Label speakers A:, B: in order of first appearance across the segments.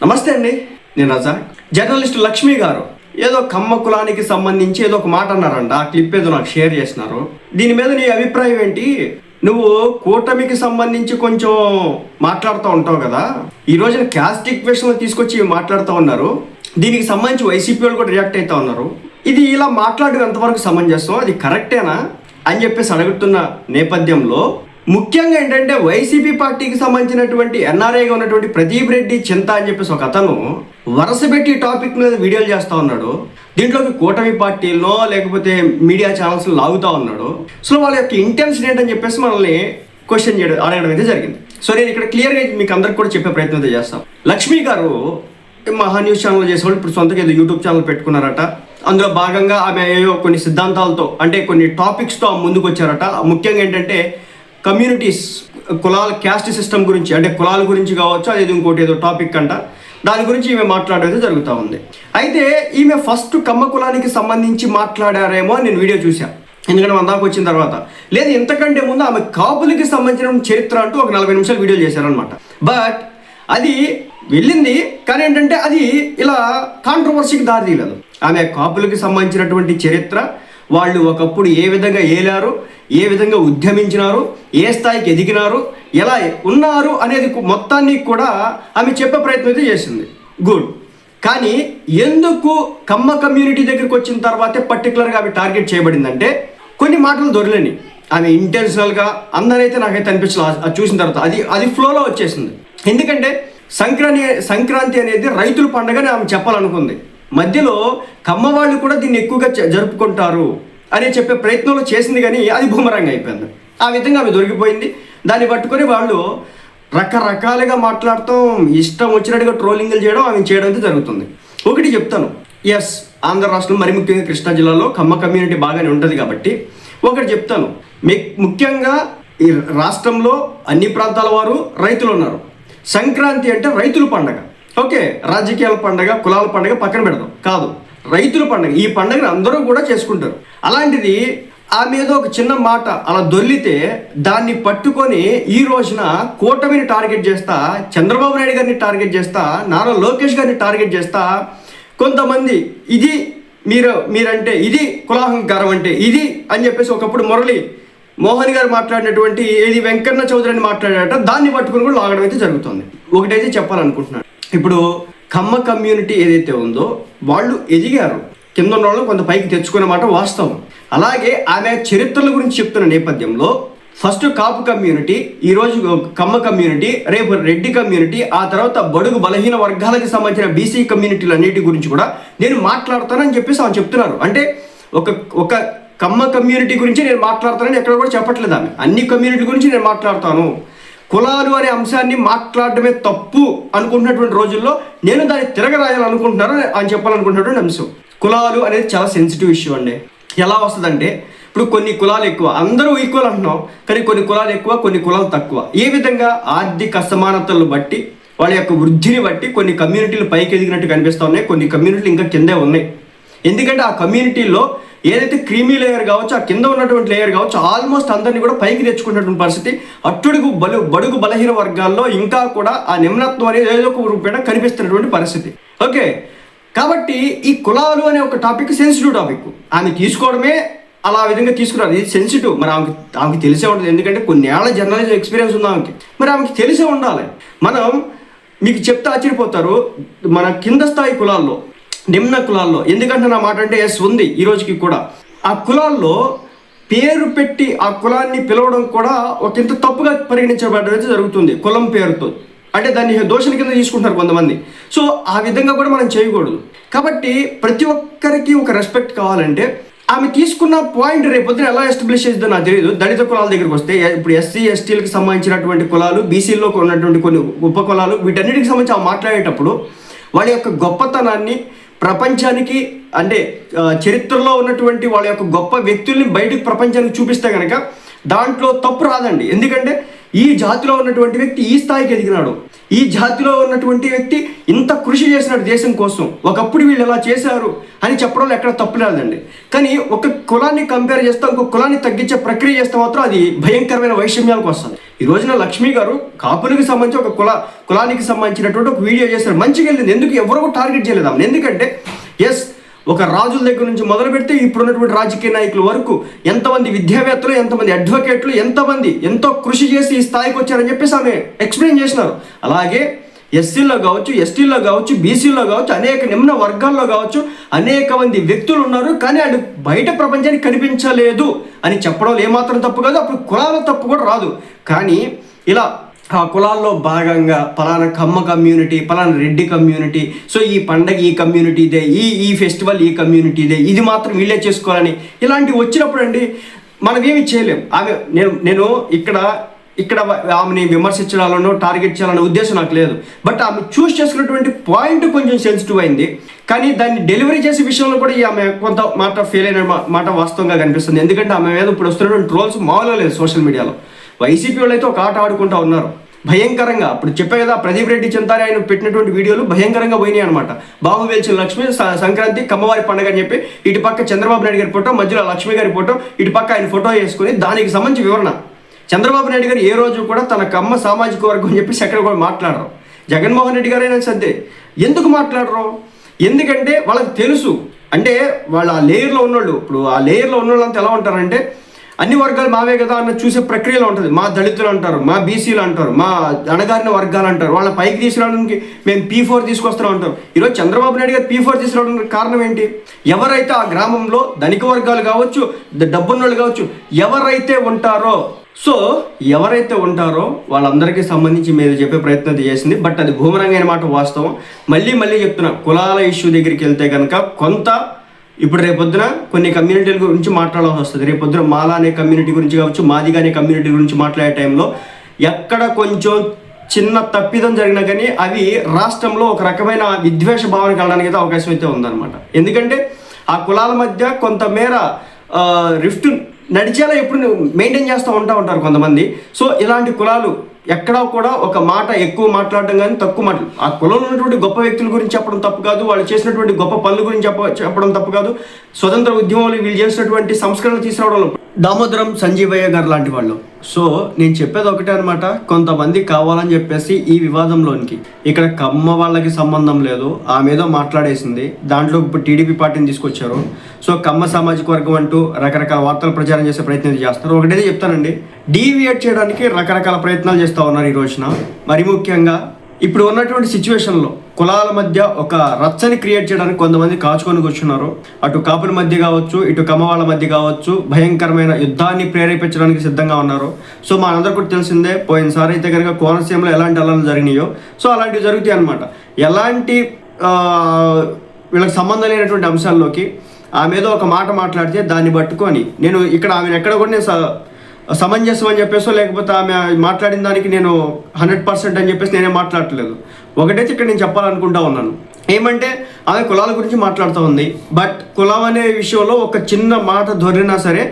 A: నమస్తే అండి, నేను రజా. జర్నలిస్ట్ లక్ష్మి గారు ఏదో కమ్మ కులానికి సంబంధించి ఏదో ఒక మాట అన్నారంట. ఆ క్లిప్ ఏదో నాకు షేర్ చేసినారు. దీని మీద నీ అభిప్రాయం ఏంటి? నువ్వు కూటమికి సంబంధించి కొంచెం మాట్లాడుతూ ఉంటావు కదా, ఈ రోజున క్యాస్ట్ ఈక్వేషన్లో తీసుకొచ్చి మాట్లాడుతూ ఉన్నారు. దీనికి సంబంధించి వైసీపీ వాళ్ళు కూడా రియాక్ట్ అవుతూ ఉన్నారు. ఇది ఇలా మాట్లాడడం ఎంతవరకు సమంజసం, అది కరెక్టేనా అని చెప్పేసి అడుగుతున్న నేపథ్యంలో ముఖ్యంగా ఏంటంటే వైసీపీ పార్టీకి సంబంధించినటువంటి ఎన్ఆర్ఐగా ఉన్నటువంటి ప్రదీప్ రెడ్డి చింత అని చెప్పేసి ఒక అతను వరుసపెట్టి టాపిక్ మీద వీడియోలు చేస్తూ ఉన్నాడు. దీంట్లోకి కూటమి పార్టీలో లేకపోతే మీడియా ఛానల్స్ లాగుతూ ఉన్నాడు. సో వాళ్ళ యొక్క ఇంటెన్షన్ ఏంటని చెప్పేసి మనల్ని క్వశ్చన్ అడగడం అయితే జరిగింది. సో నేను ఇక్కడ క్లియర్గా మీకు అందరికి కూడా చెప్పే ప్రయత్నం అయితే చేస్తాను. లక్ష్మి గారు మహా న్యూస్ ఛానల్ చేసేవాళ్ళు ఇప్పుడు సొంతగా ఏదో యూట్యూబ్ ఛానల్ పెట్టుకున్నారట. అందులో భాగంగా ఆమె కొన్ని సిద్ధాంతాలతో అంటే కొన్ని టాపిక్స్తో ముందుకు వచ్చారట. ముఖ్యంగా ఏంటంటే కమ్యూనిటీస్, కులాల క్యాస్ట్ సిస్టమ్ గురించి, అంటే కులాల గురించి కావచ్చు, అది ఇంకోటి ఏదో టాపిక్ అంట, దాని గురించి ఈమె మాట్లాడేది జరుగుతూ ఉంది. అయితే ఈమె ఫస్ట్ కమ్మ కులానికి సంబంధించి మాట్లాడారేమో నేను వీడియో చూశాను. ఎందుకంటే మన దాకా వచ్చిన తర్వాత లేదు, ఇంతకంటే ముందు ఆమె కాపులకి సంబంధించిన చరిత్ర అంటూ ఒక 40 నిమిషాలు వీడియో చేశారనమాట. బట్ అది వెళ్ళింది, కానీ ఏంటంటే అది ఇలా కాంట్రవర్సీకి దారితీయలేదు. ఆమె కాపులకి సంబంధించినటువంటి చరిత్ర, వాళ్ళు ఒకప్పుడు ఏ విధంగా ఏలారు, ఏ విధంగా ఉద్యమించినారు, ఏ స్థాయికి ఎదిగినారు, ఎలా ఉన్నారు అనేది మొత్తాన్ని కూడా ఆమె చెప్పే ప్రయత్నం అయితే చేసింది. గుడ్. కానీ ఎందుకు కమ్మ కమ్యూనిటీ దగ్గరికి వచ్చిన తర్వాతే పర్టికులర్గా ఆమె టార్గెట్ చేయబడిందంటే కొన్ని మాటలు దొరలేని ఆమె ఇంటెన్షనల్గా అందరైతే నాకైతే అనిపించలేదు. అది చూసిన తర్వాత అది ఫ్లోలో వచ్చేసింది. ఎందుకంటే సంక్రాంతి అనేది రైతుల పండుగని ఆమె చెప్పాలనుకుంది. మధ్యలో కమ్మ వాళ్ళు కూడా దీన్ని ఎక్కువగా జరుపుకుంటారు అని చెప్పే ప్రయత్నంలో చేసింది, కానీ అది బూమరంగా అయిపోయింది. ఆ విధంగా ఆమె దొరికిపోయింది. దాన్ని పట్టుకొని వాళ్ళు రకరకాలుగా మాట్లాడటం, ఇష్టం వచ్చినట్టుగా ట్రోలింగ్లు చేయడం, ఆమె చేయడం అయితే జరుగుతుంది. ఒకటి చెప్తాను, ఎస్, ఆంధ్ర రాష్ట్రం మరి ముఖ్యంగా కృష్ణా జిల్లాలో కమ్మ కమ్యూనిటీ బాగానే ఉంటుంది కాబట్టి ఒకటి చెప్తాను. ముఖ్యంగా ఈ రాష్ట్రంలో అన్ని ప్రాంతాల వారు రైతులు ఉన్నారు. సంక్రాంతి అంటే రైతుల పండగ. ఓకే, రాజకీయాల పండగ, కులాల పండగ పక్కన పెడదాం, కాదు, రైతుల పండగ. ఈ పండుగను అందరూ కూడా చేసుకుంటారు. అలాంటిది ఆమె ఏదో ఒక చిన్న మాట అలా దొల్లితే దాన్ని పట్టుకొని ఈ రోజున కూటమిని టార్గెట్ చేస్తా, చంద్రబాబు నాయుడు గారిని టార్గెట్ చేస్తా, నారా లోకేష్ గారిని టార్గెట్ చేస్తా, కొంతమంది ఇది మీరంటే ఇది కులాహంకారం అంటే ఇది అని చెప్పేసి ఒకప్పుడు మురళి మోహన్ గారు మాట్లాడినటువంటి ఏది వెంకన్న చౌదరి అని మాట్లాడారట, దాన్ని పట్టుకుని కూడా లాగడం అయితే జరుగుతుంది. ఒకటైతే చెప్పాలనుకుంటున్నాను, ఇప్పుడు కమ్మ కమ్యూనిటీ ఏదైతే ఉందో వాళ్ళు ఎదిగారు, కింద ఉన్న వాళ్ళు కొంత పైకి తెచ్చుకునే మాట వాస్తవం. అలాగే ఆమె చరిత్రల గురించి చెప్తున్న నేపథ్యంలో ఫస్ట్ కాపు కమ్యూనిటీ, ఈరోజు కమ్మ కమ్యూనిటీ, రేపు రెడ్డి కమ్యూనిటీ, ఆ తర్వాత బడుగు బలహీన వర్గాలకు సంబంధించిన బీసీ కమ్యూనిటీలు అన్నిటి గురించి కూడా నేను మాట్లాడతానని చెప్పేసి ఆమె చెప్తున్నారు. అంటే ఒక కమ్మ కమ్యూనిటీ గురించి నేను మాట్లాడతానని ఎక్కడ కూడా చెప్పట్లేదు ఆమె. అన్ని కమ్యూనిటీ గురించి నేను మాట్లాడతాను. కులాలు అనే అంశాన్ని మాట్లాడడమే తప్పు అనుకుంటున్నటువంటి రోజుల్లో నేను దాన్ని తిరగరాయాలనుకుంటున్నాను అని చెప్పాలనుకుంటున్నటువంటి అంశం. కులాలు అనేది చాలా సెన్సిటివ్ ఇష్యూ అండి. ఎలా వస్తుందంటే ఇప్పుడు కొన్ని కులాలు ఎక్కువ, అందరూ ఈక్వల్ అంటున్నాం, కానీ కొన్ని కులాలు ఎక్కువ, కొన్ని కులాలు తక్కువ. ఏ విధంగా ఆర్థిక అసమానతలను బట్టి, వాళ్ళ యొక్క వృద్ధిని బట్టి కొన్ని కమ్యూనిటీలు పైకి ఎదిగినట్టు కనిపిస్తూ ఉన్నాయి, కొన్ని కమ్యూనిటీలు ఇంకా కిందే ఉన్నాయి. ఎందుకంటే ఆ కమ్యూనిటీలో ఏదైతే క్రీమీ లేయర్ కావచ్చు, ఆ కింద ఉన్నటువంటి లేయర్ కావచ్చు, ఆల్మోస్ట్ అందరినీ కూడా పైకి తెచ్చుకున్నటువంటి పరిస్థితి. బడుగు బలహీన వర్గాల్లో ఇంకా కూడా ఆ నిమ్నత్వం అనేది ఏదో ఒక రూపేణ కనిపిస్తున్నటువంటి పరిస్థితి. ఓకే, కాబట్టి ఈ కులాలు అనే ఒక టాపిక్ సెన్సిటివ్ టాపిక్. ఆమె తీసుకోవడమే అలా విధంగా తీసుకున్నారు. ఇది సెన్సిటివ్. మరి ఆమెకి తెలిసే ఉంటుంది, ఎందుకంటే కొన్ని ఏళ్ల జర్నలిజం ఎక్స్పీరియన్స్ ఉంది ఆమెకి. మరి ఆమెకి తెలిసే ఉండాలి. మనం మీకు చెప్తే ఆశ్చర్యపోతారు, మన కింద స్థాయి కులాల్లో, నిమ్న కులాల్లో, ఎందుకంటే నా మాట అంటే ఎస్ ఉంది ఈ రోజుకి కూడా, ఆ కులాల్లో పేరు పెట్టి ఆ కులాన్ని పిలవడం కూడా ఒక ఇంత తప్పుగా పరిగణించబడడం జరుగుతుంది. కులం పేరుతో అంటే దాన్ని దోషణ కింద తీసుకుంటారు కొంతమంది. సో ఆ విధంగా కూడా మనం చేయకూడదు. కాబట్టి ప్రతి ఒక్కరికి ఒక రెస్పెక్ట్ కావాలంటే ఆమె తీసుకున్న పాయింట్ రేపొద్దున ఎలా ఎస్టాబ్లిష్ చేస్తుందో నాకు తెలియదు. దళిత కులాల దగ్గరికి వస్తే ఇప్పుడు ఎస్సీ ఎస్టీలకు సంబంధించినటువంటి కులాలు, బీసీలో ఉన్నటువంటి కొన్ని ఉప కులాలు, వీటన్నిటికి సంబంధించి ఆమె మాట్లాడేటప్పుడు వాళ్ళ యొక్క గొప్పతనాన్ని ప్రపంచానికి, అంటే చరిత్రలో ఉన్నటువంటి వాళ్ళ యొక్క గొప్ప వ్యక్తుల్ని బయటకు ప్రపంచానికి చూపిస్తే కనుక దాంట్లో తప్పు రాదండి. ఎందుకంటే ఈ జాతిలో ఉన్నటువంటి వ్యక్తి ఈ స్థాయికి ఎదిగినాడు, ఈ జాతిలో ఉన్నటువంటి వ్యక్తి ఇంత కృషి చేసినాడు దేశం కోసం, ఒకప్పుడు వీళ్ళు ఎలా చేశారు అని చెప్పడంలో ఎక్కడ తప్పు లేదండి. కానీ ఒక కులాన్ని కంపేర్ చేస్తే ఇంకొక కులాన్ని తగ్గించే ప్రక్రియ చేస్తే మాత్రం అది భయంకరమైన వైషమ్యాలకు వస్తుంది. ఈ రోజున లక్ష్మి గారు కాపులకు సంబంధించి ఒక కులానికి సంబంధించినటువంటి ఒక వీడియో చేశారు, మంచిగా వెళ్ళింది. ఎందుకు ఎవరు టార్గెట్ చేయలేదు ఆమె? ఎందుకంటే ఒక రాజుల దగ్గర నుంచి మొదలు పెడితే ఇప్పుడున్నటువంటి రాజకీయ నాయకుల వరకు ఎంతమంది విద్యావేత్తలు, ఎంతమంది అడ్వకేట్లు, ఎంతమంది ఎంతో కృషి చేసి ఈ స్థాయికి వచ్చారని చెప్పేసి ఆమె ఎక్స్ప్లెయిన్ చేసినారు. అలాగే ఎస్సీల్లో కావచ్చు, ఎస్టీల్లో కావచ్చు, బీసీల్లో కావచ్చు, అనేక నిమ్న వర్గాల్లో కావచ్చు అనేక మంది వ్యక్తులు ఉన్నారు, కానీ వాళ్ళు బయట ప్రపంచానికి కనిపించలేదు అని చెప్పడం ఏమాత్రం తప్పు కాదు. అప్పుడు కులాల తప్పు కూడా రాదు. కానీ ఇలా ఆ కులాల్లో భాగంగా పలానా కమ్మ కమ్యూనిటీ, పలానా రెడ్డి కమ్యూనిటీ, సో ఈ పండగ ఈ కమ్యూనిటీదే, ఈ ఫెస్టివల్ ఈ కమ్యూనిటీదే, ఇది మాత్రం వీళ్ళే చేసుకోవాలని ఇలాంటివి వచ్చినప్పుడు అండి మనం ఏమి చేయలేం. ఆమె నేను ఇక్కడ ఆమెని విమర్శించాలనో టార్గెట్ చేయాలనే ఉద్దేశం నాకు లేదు. బట్ ఆమె చూస్ చేసుకున్నటువంటి పాయింట్ కొంచెం సెన్సిటివ్ అయింది. కానీ దాన్ని డెలివరీ చేసే విషయంలో కూడా ఆమె కొంత మాట ఫెయిల్ అయిన మాట వాస్తవంగా కనిపిస్తుంది. ఎందుకంటే ఆమె మీద ఇప్పుడు వస్తున్నటువంటి ట్రోల్స్ మామూలుగా లేదు సోషల్ మీడియాలో. వైసీపీ వాళ్ళు అయితే ఒక ఆట ఆడుకుంటూ ఉన్నారు భయంకరంగా. ఇప్పుడు చెప్పే కదా, ప్రదీప్ రెడ్డి చింతారి ఆయన పెట్టినటువంటి వీడియోలు భయంకరంగా పోయినాయి అనమాట. బాబు వేల్చిన లక్ష్మి సంక్రాంతి కమ్మవారి పండుగ అని చెప్పి ఇటు పక్క చంద్రబాబు నాయుడు గారి ఫోటో, మధ్యలో లక్ష్మి గారి ఫోటో, ఇటు పక్క ఆయన ఫోటో వేసుకుని దానికి సంబంధించి వివరణ. చంద్రబాబు నాయుడు గారు ఏ రోజు కూడా తన కమ్మ సామాజిక వర్గం అని చెప్పేసి ఎక్కడ కూడా మాట్లాడరు. జగన్మోహన్ రెడ్డి గారైనా సద్దే ఎందుకు మాట్లాడరు? ఎందుకంటే వాళ్ళకి తెలుసు, అంటే వాళ్ళ ఆ లేయర్లో ఉన్నోళ్ళు, ఇప్పుడు ఆ లేయర్లో ఉన్నోళ్ళు అంతా ఎలా ఉంటారంటే అన్ని వర్గాలు మావే కదా అన్న చూసే ప్రక్రియలో ఉంటుంది. మా దళితులు అంటారు, మా బీసీలు అంటారు, మా అణగారిన వర్గాలు అంటారు. వాళ్ళ పైకి తీసుకురావడానికి మేము P4 తీసుకొస్తూ ఉంటాం. ఈరోజు చంద్రబాబు నాయుడు గారు P4 తీసుకురావడానికి కారణం ఏంటి? ఎవరైతే ఆ గ్రామంలో ధనిక వర్గాలు కావచ్చు, డబ్బున్నోళ్ళు కావచ్చు, ఎవరైతే ఉంటారో వాళ్ళందరికీ సంబంధించి మీరు చెప్పే ప్రయత్నం చేసింది. బట్ అది భూమరంగైన మాట వాస్తవం. మళ్ళీ చెప్తున్నా, కులాల ఇష్యూ దగ్గరికి వెళ్తే కనుక కొంత ఇప్పుడు రేపొద్దున కొన్ని కమ్యూనిటీల గురించి మాట్లాడాల్సి వస్తుంది. రేపొద్దున మాలా అనే కమ్యూనిటీ గురించి కావచ్చు, మాదిగా అనే కమ్యూనిటీ గురించి మాట్లాడే టైంలో ఎక్కడ కొంచెం చిన్న తప్పిదం జరిగినా కానీ అవి రాష్ట్రంలో ఒక రకమైన విద్వేష భావన కలడానికి అయితే అవకాశం అయితే ఉందన్నమాట. ఎందుకంటే ఆ కులాల మధ్య కొంతమేర రిఫ్ట్ నడిచేలా ఎప్పుడు మెయింటైన్ చేస్తూ ఉంటారు కొంతమంది. సో ఇలాంటి కులాలు ఎక్కడా కూడా ఒక మాట ఎక్కువ మాట్లాడడం కానీ తక్కువ మాటలు, ఆ కులంలో ఉన్నటువంటి గొప్ప వ్యక్తుల గురించి చెప్పడం తప్పు కాదు, వాళ్ళు చేసినటువంటి గొప్ప పనుల గురించి చెప్పడం తప్పు కాదు. స్వతంత్ర ఉద్యమంలో వీళ్ళు చేసినటువంటి సంస్కరణలు తీసుకురావడంలో దామోదరం సంజీవయ్య గారు లాంటి వాళ్ళు. సో నేను చెప్పేది ఒకటే అనమాట, కొంతమంది కావాలని చెప్పేసి ఈ వివాదంలోనికి ఇక్కడ కమ్మ వాళ్ళకి సంబంధం లేదు, ఆమె ఏదో మాట్లాడేసింది, దాంట్లో ఇప్పుడు టీడీపీ పార్టీని తీసుకొచ్చారు. సో కమ్మ సామాజిక వర్గం అంటూ రకరకాల వార్తలు ప్రచారం చేసే ప్రయత్నం చేస్తారు. ఒకటైతే చెప్తానండి, డీవియేట్ చేయడానికి రకరకాల ప్రయత్నాలు చేస్తూ ఉన్నారు ఈ రోజున. మరి ముఖ్యంగా ఇప్పుడు ఉన్నటువంటి సిచ్యువేషన్లో కులాల మధ్య ఒక రచ్చని క్రియేట్ చేయడానికి కొంతమంది కాచుకొని కూర్చున్నారు. అటు కాపుల మధ్య కావచ్చు, ఇటు కమ్మ వాళ్ళ మధ్య కావచ్చు, భయంకరమైన యుద్ధాన్ని ప్రేరేపించడానికి సిద్ధంగా ఉన్నారు. సో మా అందరికీ కూడా తెలిసిందే, పోయినసారి అయితే కనుక కోనసీమలో ఎలాంటి అల్లర్లు జరిగినాయో సో అలాంటివి జరుగుతాయి అనమాట. ఎలాంటి వీళ్ళకి సంబంధం లేనటువంటి అంశాల్లోకి ఆమె ఏదో ఒక మాట మాట్లాడితే దాన్ని పట్టుకొని నేను ఇక్కడ ఆమెను ఎక్కడ కూడా నేను సమంజసం అని చెప్పేసో లేకపోతే ఆమె మాట్లాడిన దానికి నేను 100% అని చెప్పేసి నేనే మాట్లాడట్లేదు. ఒకటైతే ఇక్కడ నేను చెప్పాలనుకుంటా ఉన్నాను, ఏమంటే ఆమె కులాల గురించి మాట్లాడుతూ ఉంది. బట్ కులం అనే విషయంలో ఒక చిన్న మాట దొరికినా సరే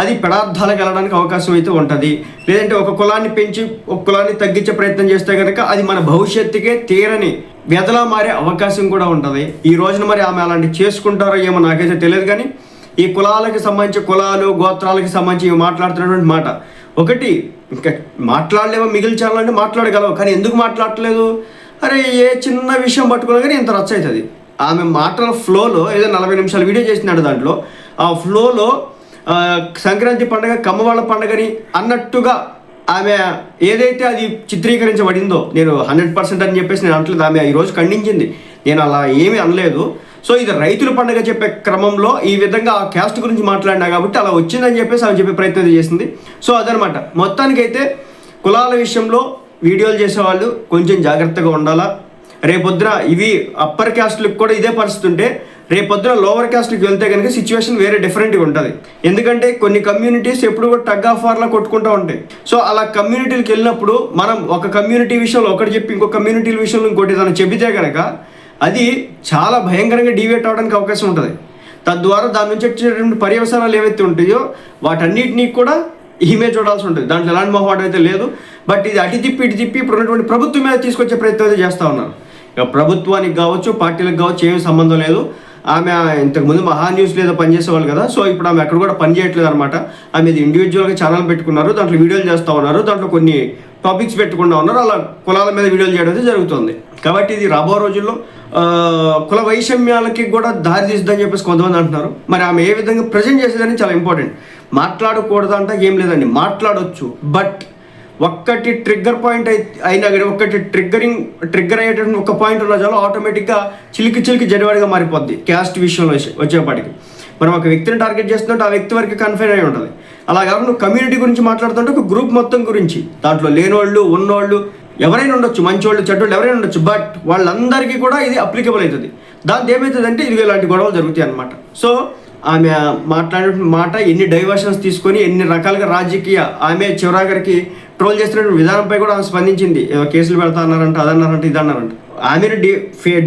A: అది పెడార్థాలకు వెళ్ళడానికి అవకాశం అయితే ఉంటుంది. లేదంటే ఒక కులాన్ని పెంచి ఒక కులాన్ని తగ్గించే ప్రయత్నం చేస్తే కనుక అది మన భవిష్యత్తుకే తీరని వ్యధలా మారే అవకాశం కూడా ఉంటుంది. ఈ రోజున మరి ఆమె అలాంటి చేసుకుంటారో ఏమో నాకైతే తెలియదు. కానీ ఈ కులాలకి సంబంధించి, కులాలు గోత్రాలకి సంబంధించి మాట్లాడుతున్నటువంటి మాట ఒకటి, ఇంకా మాట్లాడలేమో మిగిల్చాలంటే మాట్లాడగలవు, కానీ ఎందుకు మాట్లాడట్లేదు? అరే ఏ చిన్న విషయం పట్టుకున్నా కానీ ఇంత రచ్చ అవుతుంది. ఆమె మాటల ఫ్లోలో ఏదో 40 నిమిషాలు వీడియో చేసినాడు, దాంట్లో ఆ ఫ్లోలో సంక్రాంతి పండుగ కమ్మవాళ్ళ పండుగని అన్నట్టుగా ఆమె ఏదైతే అది చిత్రీకరించబడిందో, నేను 100% అని చెప్పేసి నేను అనట్లేదు, ఆమె ఈరోజు ఖండించింది, నేను అలా ఏమీ అనలేదు. సో ఇది రైతుల పండుగ చెప్పే క్రమంలో ఈ విధంగా ఆ క్యాస్ట్ గురించి మాట్లాడినా కాబట్టి అలా వచ్చిందని చెప్పేసి ఆమె చెప్పే ప్రయత్నం చేసింది. సో అదనమాట, మొత్తానికైతే కులాల విషయంలో వీడియోలు చేసేవాళ్ళు కొంచెం జాగ్రత్తగా ఉండాలా. రేపొద్దున ఇవి అప్పర్ క్యాస్ట్లకు కూడా ఇదే పరిస్థితి ఉంటే రేపొద్దున లోవర్ క్యాస్ట్కి వెళ్తే కనుక సిచ్యువేషన్ వేరే డిఫరెంట్గా ఉంటుంది. ఎందుకంటే కొన్ని కమ్యూనిటీస్ ఎప్పుడు కూడా టగ్ ఆఫ్ వార్లా కొట్టుకుంటూ ఉంటాయి. సో అలా కమ్యూనిటీలకు వెళ్ళినప్పుడు మనం ఒక కమ్యూనిటీ విషయంలో ఒకటి చెప్పి ఇంకో కమ్యూనిటీల విషయంలో ఇంకోటి ఏదైనా చెబితే కనుక అది చాలా భయంకరంగా డీవియేట్ అవడానికి అవకాశం ఉంటుంది. తద్వారా దాని నుంచి వచ్చేటువంటి పర్యవసానాలు ఏవైతే ఉంటాయో వాటన్నిటినీ కూడా ఈమె చూడాల్సి ఉంటుంది. దాంట్లో ఎలాంటి మొహమాటం అయితే లేదు. బట్ ఇది అటు తిప్పి ఇటు తిప్పి ఇప్పుడు ఉన్నటువంటి ప్రభుత్వం మీద తీసుకొచ్చే ప్రయత్నం అయితే చేస్తూ ఉన్నారు. ఇక ప్రభుత్వానికి కావచ్చు, పార్టీలకు కావచ్చు ఏమీ సంబంధం లేదు. ఆమె ఇంతకుముందు మహా న్యూస్ లేదా పనిచేసేవాళ్ళు కదా, సో ఇప్పుడు ఆమె ఎక్కడ కూడా పని చేయట్లేదు అనమాట. ఆమె ఇది ఇండివిజువల్గా ఛానల్ పెట్టుకున్నారు, దాంట్లో వీడియోలు చేస్తూ ఉన్నారు, దాంట్లో కొన్ని టాపిక్స్ పెట్టుకుంటూ ఉన్నారు, అలా కులాల మీద వీడియోలు చేయడం అయితే జరుగుతుంది. కాబట్టి ఇది రాబో రోజుల్లో కుల వైషమ్యాలకి కూడా దారి తీస్తుందని చెప్పేసి కొంతమంది అంటున్నారు. మరి ఆమె ఏ విధంగా ప్రజెంట్ చేసేదని చాలా ఇంపార్టెంట్. మాట్లాడకూడదు అంటే ఏం లేదండి, మాట్లాడవచ్చు. బట్ ఒక్కటి ట్రిగ్గర్ పాయింట్ అయినా కానీ, ఒక్కటి ట్రిగ్గర్ అయ్యేటటువంటి ఒక పాయింట్ ఉన్న చాలు ఆటోమేటిక్గా చిలికి జనవాడిగా మారిపోద్ది. క్యాస్ట్ విషయంలో వచ్చేపాటికి మనం ఒక వ్యక్తిని టార్గెట్ చేస్తుంటే ఆ వ్యక్తి వరకు కన్ఫైన్ అయి ఉంటుంది. అలా కాకుండా నువ్వు కమ్యూనిటీ గురించి మాట్లాడుతుంటే ఒక గ్రూప్ మొత్తం గురించి, దాంట్లో లేనోళ్ళు ఉన్నోళ్ళు ఎవరైనా ఉండొచ్చు, మంచోళ్ళు చెడ్డోళ్ళు ఎవరైనా ఉండొచ్చు, బట్ వాళ్ళందరికీ కూడా ఇది అప్లికబుల్ అవుతుంది. దాంతో ఏమవుతుందంటే ఇది ఇలాంటి గొడవలు జరుగుతాయి అనమాట. సో ఆమె మాట్లాడే మాట ఎన్ని డైవర్షన్స్ తీసుకొని ఎన్ని రకాలుగా రాజకీయ ఆమె చివరాగరికి ట్రోల్ చేస్తున్న విధానంపై కూడా ఆమె స్పందించింది. ఏదో కేసులు పెడతా అన్నారంట, అదన్నారంట, ఇదన్నారంట. ఆమెను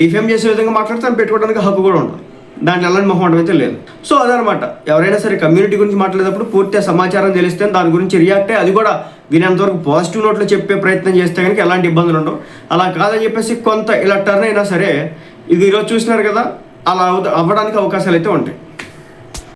A: డిఫేమ్ చేసే విధంగా మాట్లాడితే ఆమె పెట్టుకోవడానికి హక్కు కూడా ఉంటుంది. దాంట్లో ఎలాంటి మొహమాటం అయితే లేదు. సో అదనమాట, ఎవరైనా సరే కమ్యూనిటీ గురించి మాట్లాడేటప్పుడు పూర్తిగా సమాచారం తెలిస్తే దాని గురించి రియాక్ట్ అయ్యి అది కూడా వినేంతవరకు పాజిటివ్ నోట్లో చెప్పే ప్రయత్నం చేస్తే కనుక ఎలాంటి ఇబ్బందులు ఉండవు. అలా కాదని చెప్పేసి కొంత ఇలా టర్న్ అయినా సరే, ఇది ఈరోజు చూసినారు కదా, అలా అవ్వడానికి అవకాశాలు అయితే ఉంటాయి.